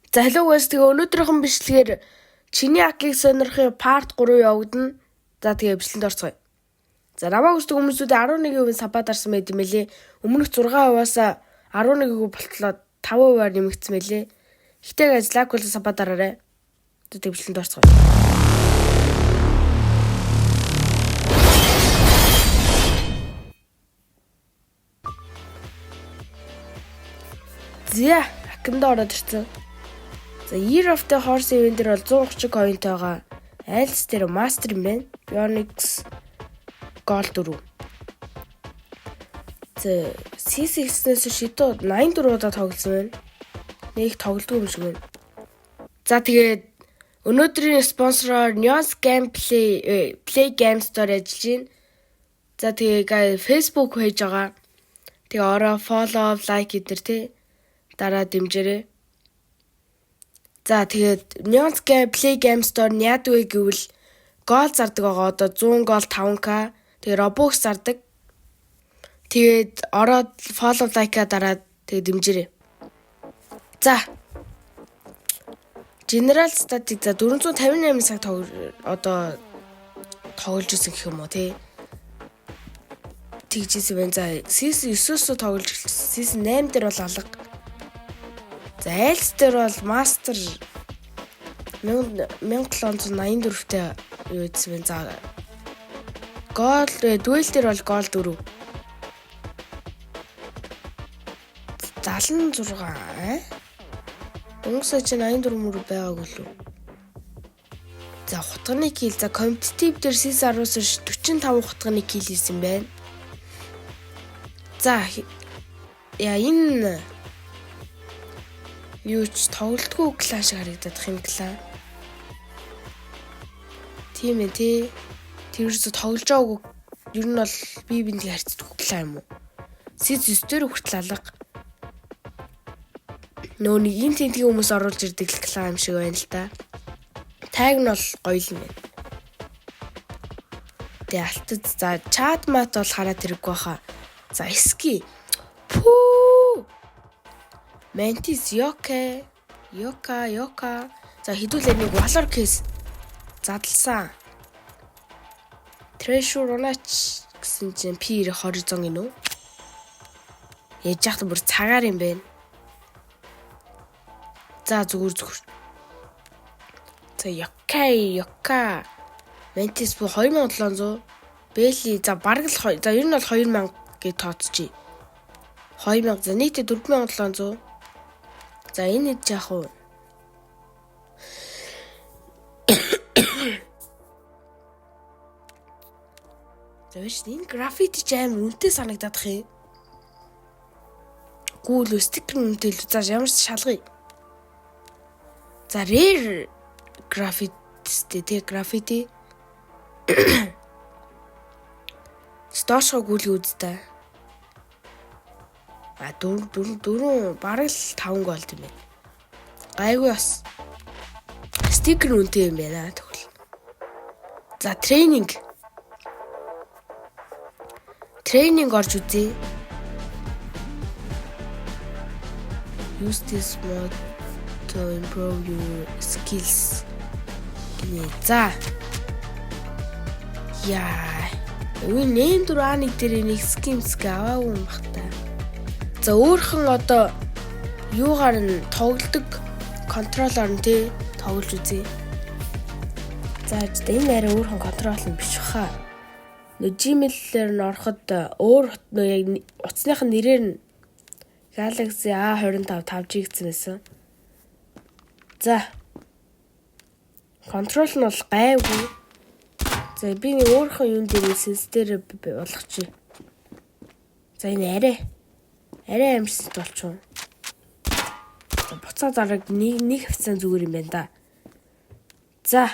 За hello guys, тэгээ өнөөдрийнхэн бичлэгээр чиний акийг сонирхын part 3 явагдана. За тэгээ бичлэнд орцгоё. За намайг үздэг хүмүүсүүд 11% сабад арсан байт юм лээ. Өмнөх 6%-аас 11% болтлоо 5%-аар нэмэгдсэн мэлээ. Ихтэй ажлаак бол сабад араарай. За тэгээ бичлэнд орцгоё. За акинд ороод ирсэн. За Year of the Horse event дээр бол 130 coinтэй байгаа. Айлс дээр мастер юм байна. Phoenix Gold 4. За C6-ээс шидүүд 84-удаа тоглосон байна. Нэг тоглодгүй юм шиг байна. За тэгээд өнөөдрийн спонсороор Neos Gameplay Play Game Store ажиллаж байна. За тэгээ Facebook page байгаа. Тэгээ ороо follow, like гэдэр тий. Дараа дэмжээрэй. За тэгээд Neos Play Game Store нь яадаг вэ гэвэл гол зардаг байгаа. Одоо 100 гол 5k. Тэгээд Robux зардаг. Тэгээд ороод follow like-а дараад тэгээд дэмжээрэй. За. General Static за 458 цаг одоо тоглож исэн гэх юм уу тий. Тэгжсэн байна. За Season 9-өөс тоглож эхэлсэн. Season 8 дээр бол алга. За айлс дээр бол мастер 1784-тэй юу гэсэн бэ? За гол дуэл дээр бол гол 4. 76 Өнгөсөө чинь 84 мөр байгаагүй лүү. За хутганы кил за компетитив дээр season 10-аас 45 хутганы кил хийсэн байна. За энэ юу ч тоглолтгүй клаш харагдах юм клаа. Тийм ээ тий. Тэрээс тоглож байгаагүй ер нь бол би бинтийг харьцдаг клаа юм уу? Season 9 дээр хүртэл алга. Нөө нэг юм тентгийн хүмүүс оруулж ирдэг клаа юм шиг байна л та. Таг нь бол гоё юм байна. Тэгээ алтад за чат мат бол хараад хэрэггүй хаа. За ски. Пүү. Mantis Yoka. За хідүүлээ нэг Valor case задлсан. Treasure Runaч гэсэн чинь P horizon гинөө. Яаж яхад бүр цагаар юм бэ? За зүгээр. За Yoka. Mantis бу 2700. Belly за бараг л за ер нь бол 2000 гэж тооцчих. 2000 за нийтээ 4700. За энэ хэд яах вэ? За биш энэ граффити ч амар үнэтэй санагдаад хэ. Гүүл стикер үнэтэй л за ямар ч шалгая. За rare граффити тэ граффити. Стошоо гүйл үзтээ. А дөрөв бараг л 5 гол юм байна. Гайгүй бас. Стикер үнэтэй юм байна тэгвэл. За тренинг орж үзье. Use this mode to improve your skills. За. Яа. Үгүй нэм дураны дээр нэг skins аваагүй юм бахта. За өөрхөн одоо юугаар нь тоглодог контроллоор нь тий тоглож үзье. За энэ арай өөрхөн контрол нь биш хаа. Gmail-ээр нь ороход өөр яг утасных нь нэрээр нь Galaxy A25 5G гэсэн байсан. За контрол нь бол гайгүй. За би нэг өөрхөн юм дээр сенсээр болгочих. За энэ арай амжилт болчихоо. Буцаа дараг нэг хвцаан зүгээр юм байна да. За.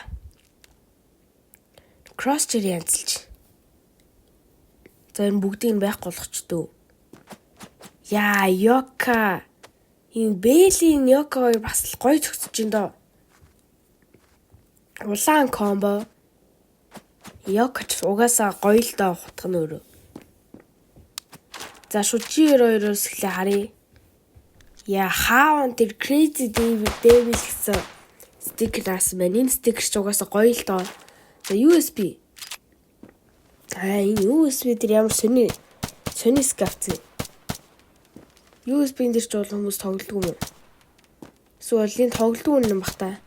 Cross chair янзлж. За энэ бүгдийг байхгүй болгочдөө. Яа, Yoka. Энэ Belly-ийн Yoka бас л гоё зөгсөж байна доо. Улаан комбо. Yoka ч угаасаа гоё л доо хутга нөөрөө. За шүчээр хоёроос эхлээ харъя. Яа хаан тэр Crazy Devil гэсэн стикер асан байна. Энэ стикер ч угаасаа гоё л доо. За USB. Энэ USB дээр ямар сони скафц. USB-н дээр ч бол хүмүүс тоглодог юм уу? Эсвэл энэ тоглодог юм бах та.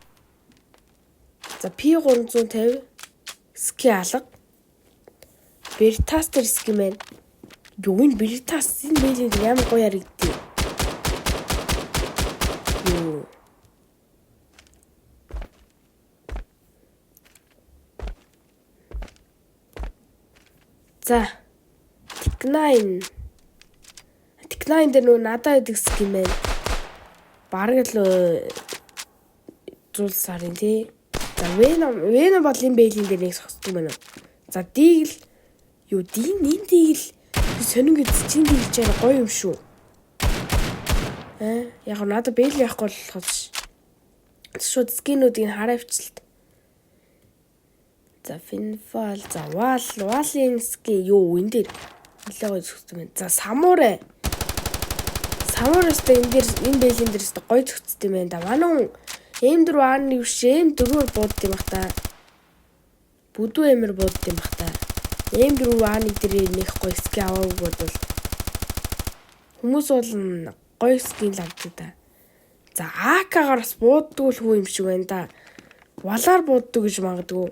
За P350 ски алга. Veritas дээр ски мэн. Юу энэ Veritas энэ мэйлэнд ямар гоё харагддээ. Юу. За Tech9 дээр нөө надад идэг ски мэн. Бараг л зулсарын тий. За Venom бол энэ бэйлийн дээр нэг сохсдог байна. За Deagle юу энэ Deagle сонин гэж чинь Deagle чаар гоё юм шүү. Яг надад бэйл яахгүй болохоос шууд скинүүдийг хараа авчлаа. За Finfall за Wall-ийн ски юу энэ дээр нэлээд гоё зохицсон байна. За Samurai-стай энэ бэйлийн дээр өстө гоё зохицсон юм байна да. Манай M4 юу шээ M4-оор буудд юм бах та. Бүдүү эмэр буудд юм бах та. M4 дээр нэг гоё ски аваагүй бол хүмүүс бол гоё скин л авдаг да. За AK-гаар бас бууддаг л хүү юм шиг байна да. Валаар бууддаг гэж магадгүй.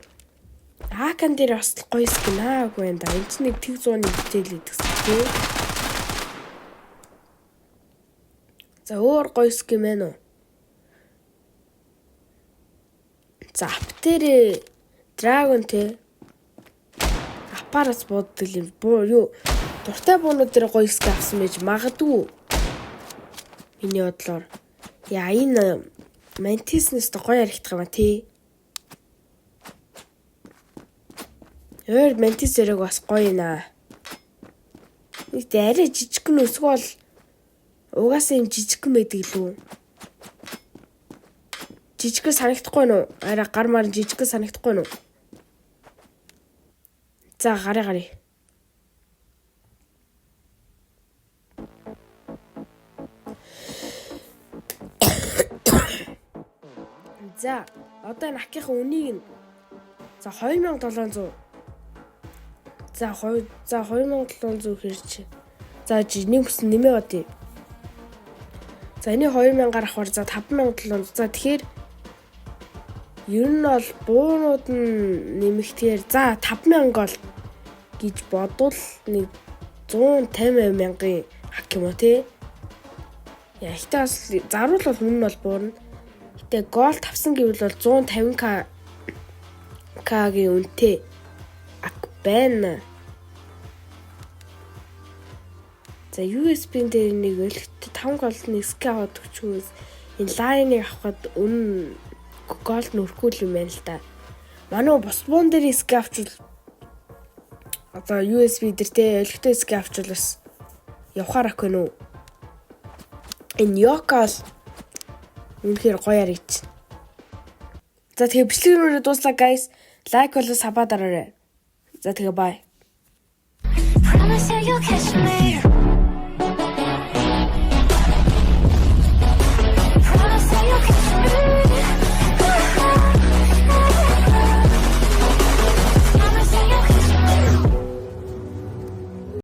AK-н дээр бас гоё скин аагүй байна да. Энд чинь нэг тэг 100-ны бүтээл идэгсэн тий. За өөр гоё скин байна уу? За аптер Dragon те аппарат бууддаг юм. Юу дуртай буунууд дээр гоё ски авсан байж магадгүй. Миний бодлоор. Яа энэ Mantis-нэс гоё харагдах юм а тий. Mantis зэрэг бас гоё наа. Нэг арай жижигхэн өсгөөл угаасаа юм жижигхэн байдаг лүү. Жижигхэн санагдахгүй нуу? Арай гар мар жижигхэн санагдахгүй нуу? За гараа. За одоо энэ акийнхаа үнийг нь за 2700. За 2700 хэрч. За нэг хүсэн нэмээ бат. За энэ 2000-аар авахар за 5700. За тэгэхээр ер нь бол буунууд нь нэмэгдэхээр за 5000 гол гэж бодвол нэг 150,000-ын хак юм уу те. Яа ихтэй бас заруул бол мөн бол буурна. Гэтэ гол тавсан гэвэл бол 150k-гийн үнэтэй ак байна. За USB-н дээр нэг өлегт 5 голдны ски аваад өгчүүс энэ лайныг авахад үнэн голд нөрөхгүй юм байна л да. Манай бус буун дээр ски авчвал одоо USB дээр те өлегтэй ски авчвал бас явахаар ах вэ нүү. Энэ Yokol үнэхээр гоё харагч. За тэгээ бичлэгээр дуслаа guys. Лайк болоо сабаа дараарай. За тэгээ bye.